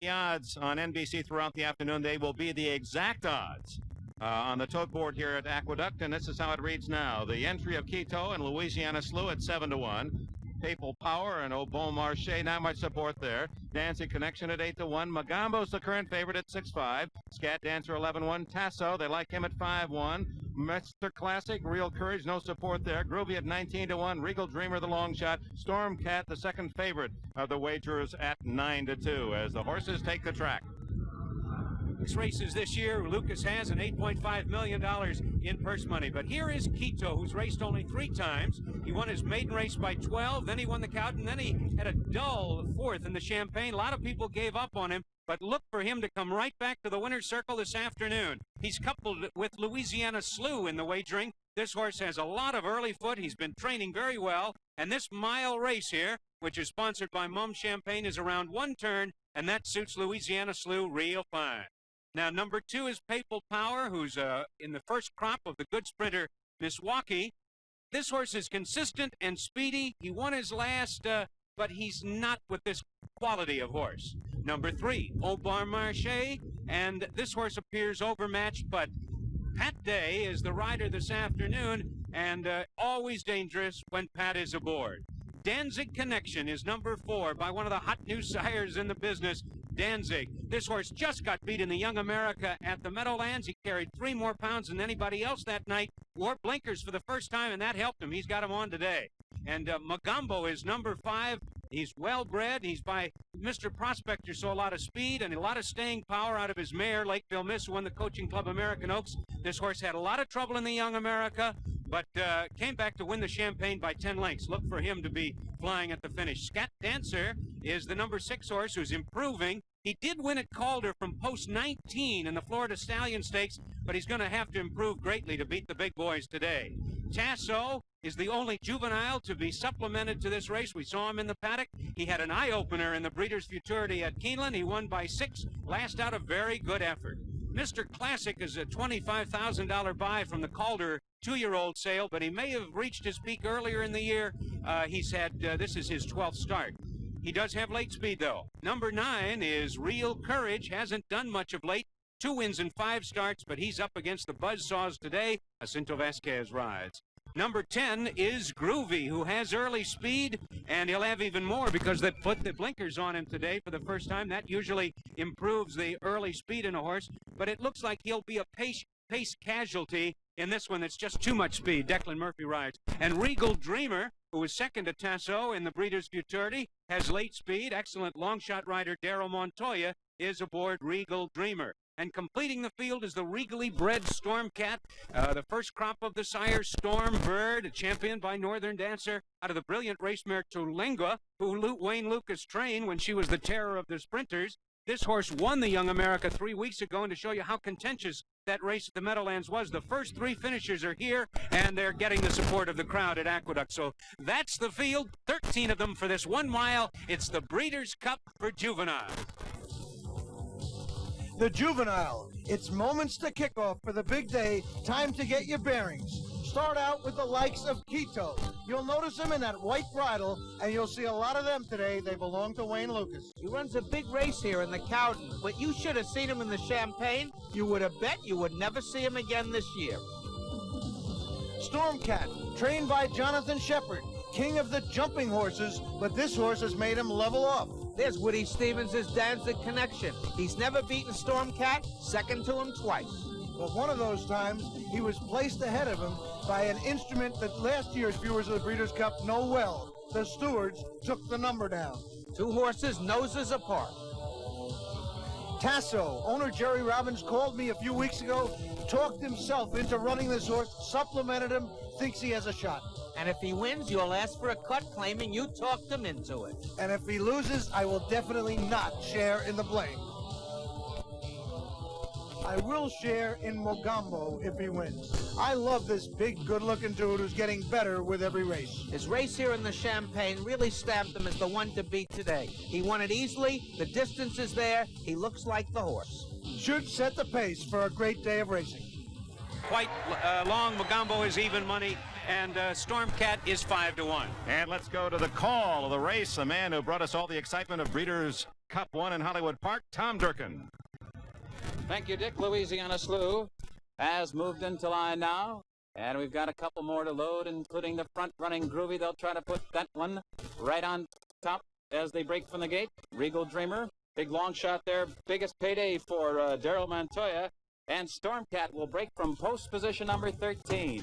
The odds on NBC throughout the afternoon, they will be the exact odds on the tote board here at Aqueduct, and this is how it reads now. The entry of Quito and Louisiana Slew at 7-1. Papal Power and Au Bon Marché, not much support there. Dancing Connection at 8-1. Magambo's the current favorite at 6-5. Scat Dancer 11-1. Tasso, they like him at 5-1. Mr. Classic, Real Courage, no support there. Groovy at 19-1. Regal Dreamer, the long shot. Stormcat, the second favorite of the wagers at 9-2 as the horses take the track. Six races this year. Lucas has an $8.5 million in purse money. But here is Quito, who's raced only 3 times. He won his maiden race by 12, then he won the Cowden, then he had a dull 4th in the Champagne. A lot of people gave up on him, but look for him to come right back to the winner's circle this afternoon. He's coupled with Louisiana Slew in the wagering. This horse has a lot of early foot. He's been training very well, and this mile race here, which is sponsored by Mum Champagne, is around 1 turn, and that suits Louisiana Slew real fine. Now, number 2 is Papal Power, who's in the first crop of the good sprinter, Miswaukee. This horse is consistent and speedy. He won his last, but he's not with this quality of horse. Number 3, Au Bon Marché, and this horse appears overmatched, but Pat Day is the rider this afternoon, and always dangerous when Pat is aboard. Danzig Connection is number 4 by one of the hot new sires in the business, Danzig. This horse just got beat in the Young America at the Meadowlands. He carried 3 more pounds than anybody else that night. Wore blinkers for the first time, and that helped him. He's got him on today. And Magambo is number 5. He's well-bred. He's by Mr. Prospector, so a lot of speed and a lot of staying power out of his mare, Lakeville Miss, who won the Coaching Club American Oaks. This horse had a lot of trouble in the Young America, but came back to win the Champagne by 10 lengths. Look for him to be flying at the finish. Scat Dancer is the number 6 horse who's improving. He did win at Calder from post 19 in the Florida Stallion Stakes, but he's going to have to improve greatly to beat the big boys today. Tasso is the only juvenile to be supplemented to this race. We saw him in the paddock. He had an eye-opener in the Breeders' Futurity at Keeneland. He won by 6, last out a very good effort. Mr. Classic is a $25,000 buy from the Calder 2-year-old sale, but he may have reached his peak earlier in the year. He's had, this is his 12th start. He does have late speed, though. Number 9 is Real Courage. Hasn't done much of late. 2 wins in 5 starts, but he's up against the buzzsaws today. Jacinto Vasquez rides. Number 10 is Groovy, who has early speed, and he'll have even more because they put the blinkers on him today for the first time. That usually improves the early speed in a horse, but it looks like he'll be a pace casualty in this one. That's just too much speed. Declan Murphy rides. And Regal Dreamer, who is second to Tasso in the Breeders' Futurity, has late speed. Excellent long shot rider Daryl Montoya is aboard Regal Dreamer. And completing the field is the regally bred Stormcat, the first crop of the sire Stormbird, championed by Northern Dancer out of the brilliant race mare Tulengua, who Wayne Lucas trained when she was the terror of the sprinters. This horse won the Young America 3 weeks ago, and to show you how contentious that race at the Meadowlands was, the first 3 finishers are here, and they're getting the support of the crowd at Aqueduct. So that's the field, 13 of them for this 1 mile. It's the Breeders' Cup for Juvenile. The Juvenile. It's moments to kick off for the big day. Time to get your bearings. Start out with the likes of Quito. You'll notice him in that white bridle, and you'll see a lot of them today. They belong to Wayne Lucas. He runs a big race here in the Cowden, but you should have seen him in the Champagne. You would have bet you would never see him again this year. Stormcat, trained by Jonathan Shepard, king of the jumping horses, but this horse has made him level off. There's Woody Stevens' Danzig Connection. He's never beaten Stormcat, second to him twice. But one of those times, he was placed ahead of him by an instrument that last year's viewers of the Breeders' Cup know well. The stewards took the number down. 2 horses, noses apart. Tasso, owner Jerry Robbins called me a few weeks ago, talked himself into running this horse, supplemented him, thinks he has a shot. And if he wins, you'll ask for a cut, claiming you talked him into it. And if he loses, I will definitely not share in the blame. I will share in Magambo if he wins. I love this big, good-looking dude who's getting better with every race. His race here in the Champagne really stamped him as the one to beat today. He won it easily, the distance is there, he looks like the horse. Should set the pace for a great day of racing. Quite long. Magambo is even money, and Stormcat is 5-1. And let's go to the call of the race, the man who brought us all the excitement of Breeders' Cup 1 in Hollywood Park, Tom Durkin. Thank you, Dick. Louisiana Slew has moved into line now. And we've got a couple more to load, including the front running Groovy. They'll try to put that one right on top as they break from the gate. Regal Dreamer, big long shot there. Biggest payday for Daryl Montoya. And Stormcat will break from post position number 13.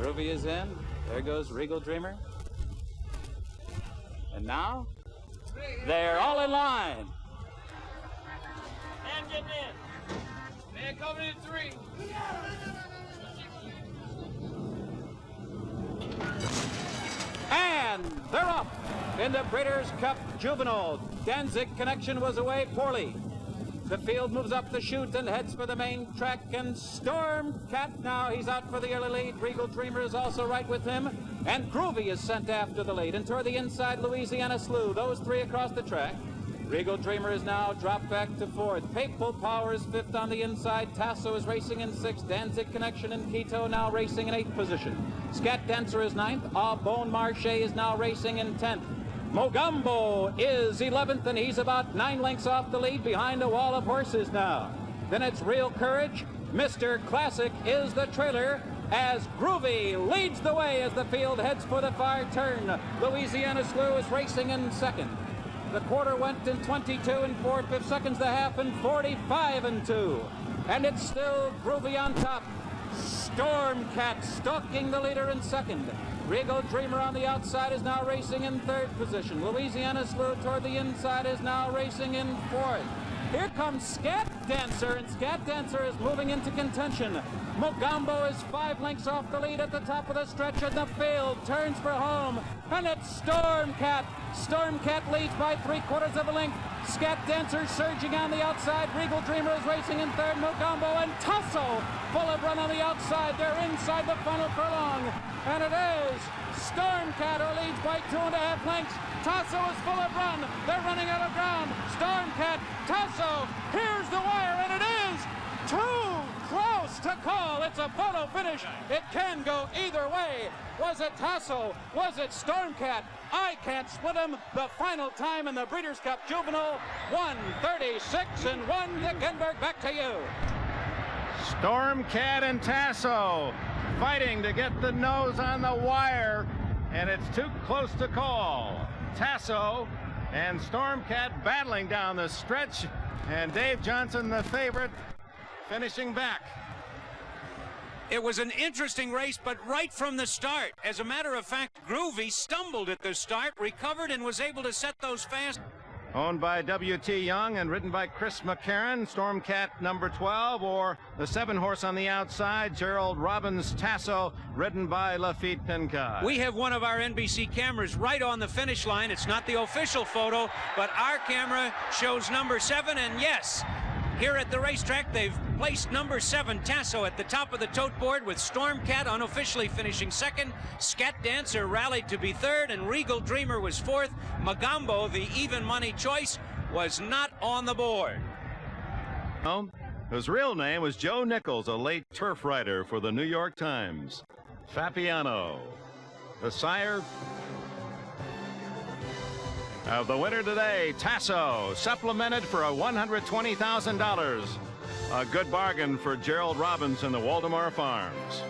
Groovy is in. There goes Regal Dreamer. And now, they're all in line. Man getting in. Man coming in 3. And they're up in the Breeders' Cup Juvenile. Danzig connection was away poorly. The field moves up the chute and heads for the main track, and Stormcat now, he's out for the early lead. Regal Dreamer is also right with him, and Groovy is sent after the lead. And toward the inside, Louisiana Slew, those three across the track. Regal Dreamer is now dropped back to 4th. Papal Power is 5th on the inside. Tasso is racing in 6th. Danzig Connection and Quito now racing in 8th position. Scat Dancer is 9th. Ah Bon Marche is now racing in 10th. Mogambo is 11th, and he's about 9 lengths off the lead behind a wall of horses now. Then it's Real Courage. Mr. Classic is the trailer as Groovy leads the way as the field heads for the far turn. Louisiana Slew is racing in 2nd. The quarter went in 22 and 4/5 seconds, the half in 45 and 2. And it's still Groovy on top. Stormcat stalking the leader in 2nd. Regal Dreamer on the outside is now racing in 3rd position. Louisiana Slew toward the inside is now racing in 4th. Here comes Scat Dancer, and Scat Dancer is moving into contention. Mogambo is 5 lengths off the lead at the top of the stretch, and the field turns for home. And it's Stormcat. Stormcat leads by 3/4 of a length. Scat Dancer surging on the outside. Regal Dreamer is racing in 3rd. Mogambo and Tasso full of run on the outside. They're inside the final furlong. And it is Stormcat who leads by 2.5 lengths. Tasso is full of run. They're running out of ground. Stormcat, Tasso, here's the wire, and it is too close to call. It's a photo finish. It can go either way. Was it Tasso? Was it Stormcat? I can't split them. The final time in the Breeders' Cup Juvenile, 1:36 and 1. Dick Enberg, back to you. Stormcat and Tasso fighting to get the nose on the wire, and it's too close to call. Tasso and Stormcat battling down the stretch, and Dave Johnson, the favorite, finishing back. It was an interesting race, but right from the start. As a matter of fact, Groovy stumbled at the start, recovered, and was able to set those fast. Owned by W.T. Young and ridden by Chris McCarron, Stormcat number 12, or the 7-horse on the outside, Gerald Robbins Tasso, ridden by Lafitte Pincott. We have one of our NBC cameras right on the finish line. It's not the official photo, but our camera shows number 7, and yes, here at the racetrack, they've placed number 7, Tasso, at the top of the tote board, with Stormcat unofficially finishing 2nd. Scat Dancer rallied to be 3rd, and Regal Dreamer was 4th. Mogambo, the even money choice, was not on the board. His real name was Joe Nichols, a late turf writer for the New York Times. Fapiano, the sire of the winner today, Tasso, supplemented for a $120,000. A good bargain for Gerald Robbins and the Waldemar Farms.